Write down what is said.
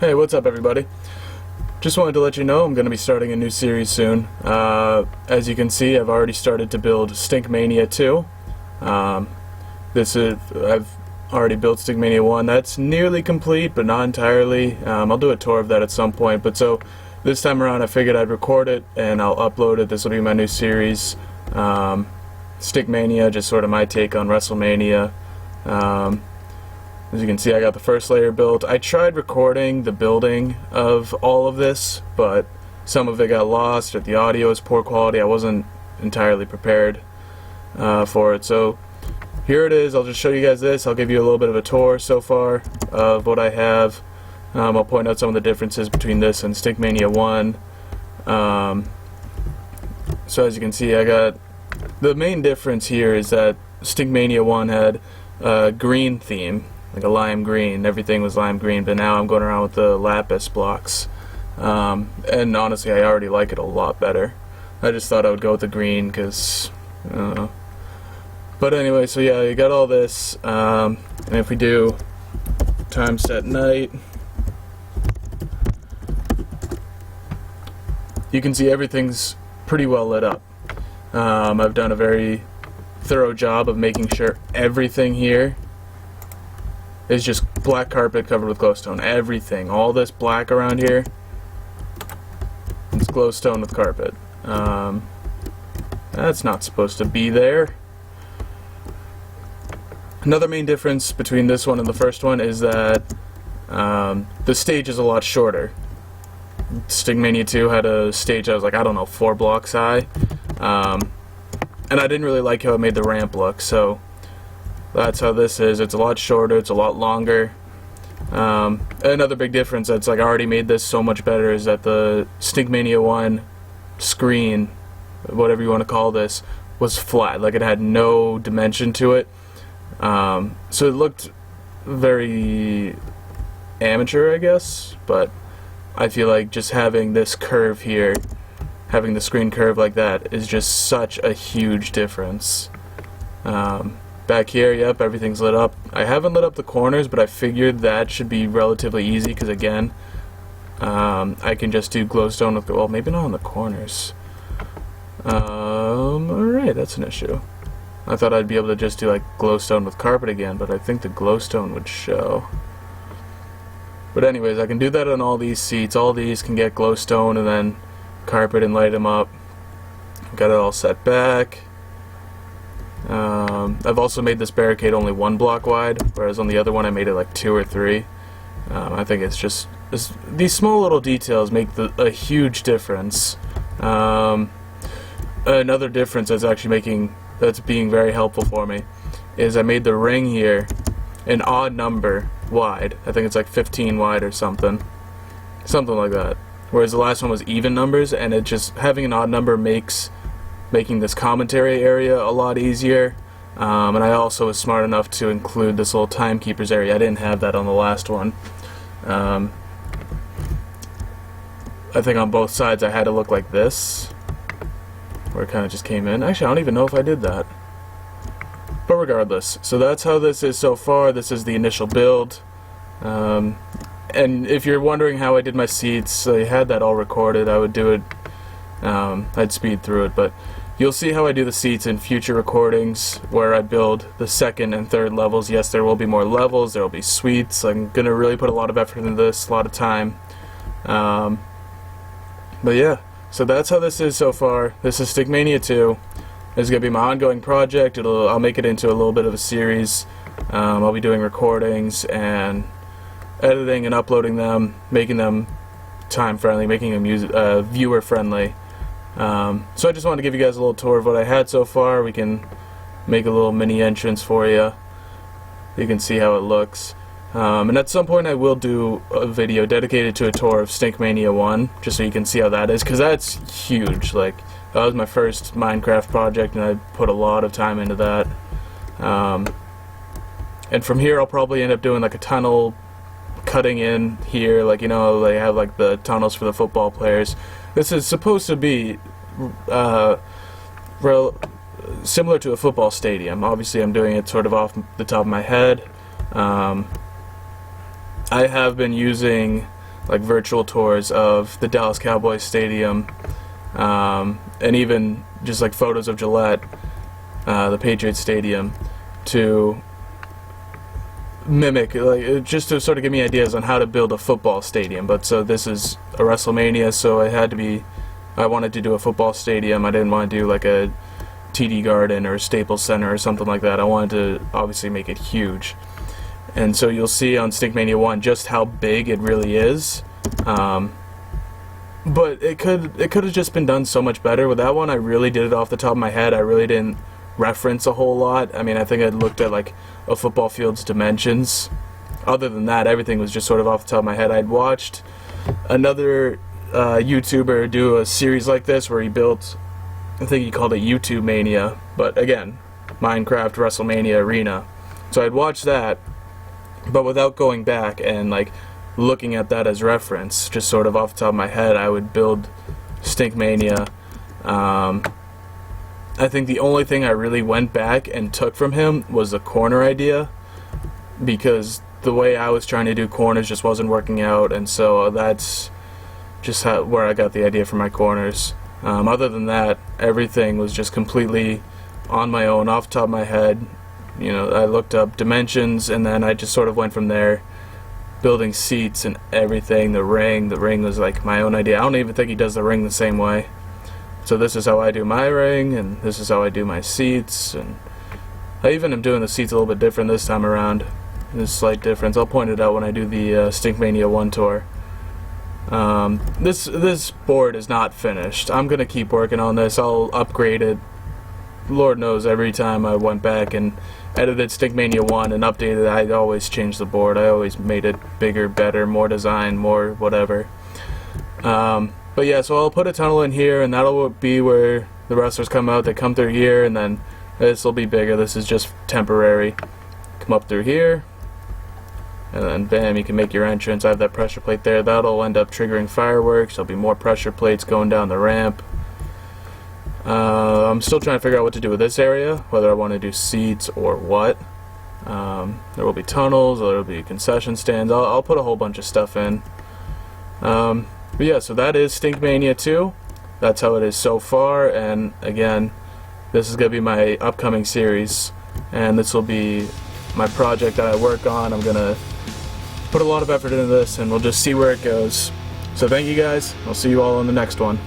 Hey, what's up everybody? Just wanted to let you know I'm going to be starting a new series soon. As you can see, I've already started to build StinkMania II. I've already built StinkMania 1. That's nearly complete, but not entirely. I'll do a tour of that at some point. But so this time around I figured I'd record it and I'll upload it. This will be my new series. StinkMania, just sort of my take on WrestleMania. As you can see, I got the first layer built. I tried recording the building of all of this, but some of it got lost, or the audio is poor quality. I wasn't entirely prepared for it. So here it is. I'll just show you guys this. I'll give you a little bit of a tour so far of what I have. I'll point out some of the differences between this and StinkMania 1. So as you can see, I got the main difference here is that StinkMania 1 had a green theme, like a lime green. Everything was lime green, but now I'm going around with the lapis blocks. And honestly, I already like it a lot better. I just thought I would go with the green because, I don't know. But anyway, so yeah, you got all this. And if we do time set night, you can see everything's pretty well lit up. I've done a very thorough job of making sure everything here is just black carpet covered with glowstone. Everything, all this black around here, it's glowstone with carpet. That's not supposed to be there. Another main difference between this one and the first one is that the stage is a lot shorter. StinkMania 2 had a stage that was like, I don't know, 4 blocks high. And I didn't really like how it made the ramp look, so that's how this is. It's a lot shorter, it's a lot longer. Another big difference that's like I already made this so much better is that the StinkMania 1 screen, whatever you want to call this, was flat. Like it had no dimension to it. So it looked very amateur, I guess, but I feel like just having this curve here, having the screen curve like that, is just such a huge difference. Back here, yep, everything's lit up. I haven't lit up the corners, but I figured that should be relatively easy because again, I can just do glowstone with, well, maybe not on the corners. Alright, that's an issue. I thought I'd be able to just do like glowstone with carpet again, but I think the glowstone would show. But anyways, I can do that on all these seats. All these can get glowstone and then carpet and light them up. Got it all set back. I've also made this barricade only 1 block wide, whereas on the other one I made it like 2 or 3. I think it's just these small little details make a huge difference. Another difference that's being very helpful for me is I made the ring here an odd number wide. I think it's like 15 wide or something like that. Whereas the last one was even numbers, and it just having an odd number making this commentary area a lot easier. And I also was smart enough to include this little timekeepers area. I didn't have that on the last one. I think on both sides I had to look like this, where it kind of just came in. Actually, I don't even know if I did that. But regardless, so that's how this is so far. This is the initial build. And if you're wondering how I did my seats, I had that all recorded. I would do it, I'd speed through it, but you'll see how I do the seats in future recordings where I build the 2nd and 3rd levels. Yes, there will be more levels, there will be suites. I'm going to really put a lot of effort into this, a lot of time. But yeah, so that's how this is so far. This is StinkMania 2. This is going to be my ongoing project. I'll make it into a little bit of a series. I'll be doing recordings and editing and uploading them, making them time friendly, making them viewer friendly. So I just wanted to give you guys a little tour of what I had so far. We can make a little mini entrance for you. You can see how it looks. And at some point I will do a video dedicated to a tour of StinkMania 1, just so you can see how that is, because that's huge. Like, that was my first Minecraft project and I put a lot of time into that. And from here I'll probably end up doing like a tunnel cutting in here, like, you know, they have like the tunnels for the football players. This is supposed to be similar to a football stadium. Obviously I'm doing it sort of off the top of my head. I have been using like virtual tours of the Dallas Cowboys stadium, and even just like photos of Gillette, the Patriots stadium, to mimic, like, just to sort of give me ideas on how to build a football stadium. But so this is a WrestleMania, so it had to be, I wanted to do a football stadium. I didn't want to do like a TD Garden or a Staples Center or something like that. I wanted to obviously make it huge. And so you'll see on StinkMania 1 just how big it really is. But it could have just been done so much better. With that one, I really did it off the top of my head. I really didn't reference a whole lot. I mean, I think I looked at like a football field's dimensions. Other than that, everything was just sort of off the top of my head. I'd watched another YouTuber do a series like this where he built, I think he called it YouTube Mania, but again, Minecraft WrestleMania Arena. So I'd watched that, but without going back and like looking at that as reference, just sort of off the top of my head, I would build StinkMania. I think the only thing I really went back and took from him was the corner idea, because the way I was trying to do corners just wasn't working out, and so that's just where I got the idea for my corners. Other than that, everything was just completely on my own, off the top of my head. You know, I looked up dimensions, and then I just sort of went from there, building seats and everything. The ring was like my own idea. I don't even think he does the ring the same way. So this is how I do my ring, and this is how I do my seats, and I even am doing the seats a little bit different this time around. There's a slight difference. I'll point it out when I do the StinkMania 1 tour. This board is not finished. I'm gonna keep working on this. I'll upgrade it. Lord knows, every time I went back and edited StinkMania 1 and updated it, I'd always change the board. I always made it bigger, better, more design, more whatever. But yeah, so I'll put a tunnel in here, and that'll be where the wrestlers come out. They come through here, and then this will be bigger. This is just temporary. Come up through here, and then bam, you can make your entrance. I have that pressure plate there. That'll end up triggering fireworks. There'll be more pressure plates going down the ramp. I'm still trying to figure out what to do with this area, whether I want to do seats or what. There will be tunnels, there will be concession stands. I'll put a whole bunch of stuff in. But yeah, so that is StinkMania 2. That's how it is so far, and again, this is going to be my upcoming series, and this will be my project that I work on. I'm going to put a lot of effort into this, and we'll just see where it goes. So thank you guys. I'll see you all on the next one.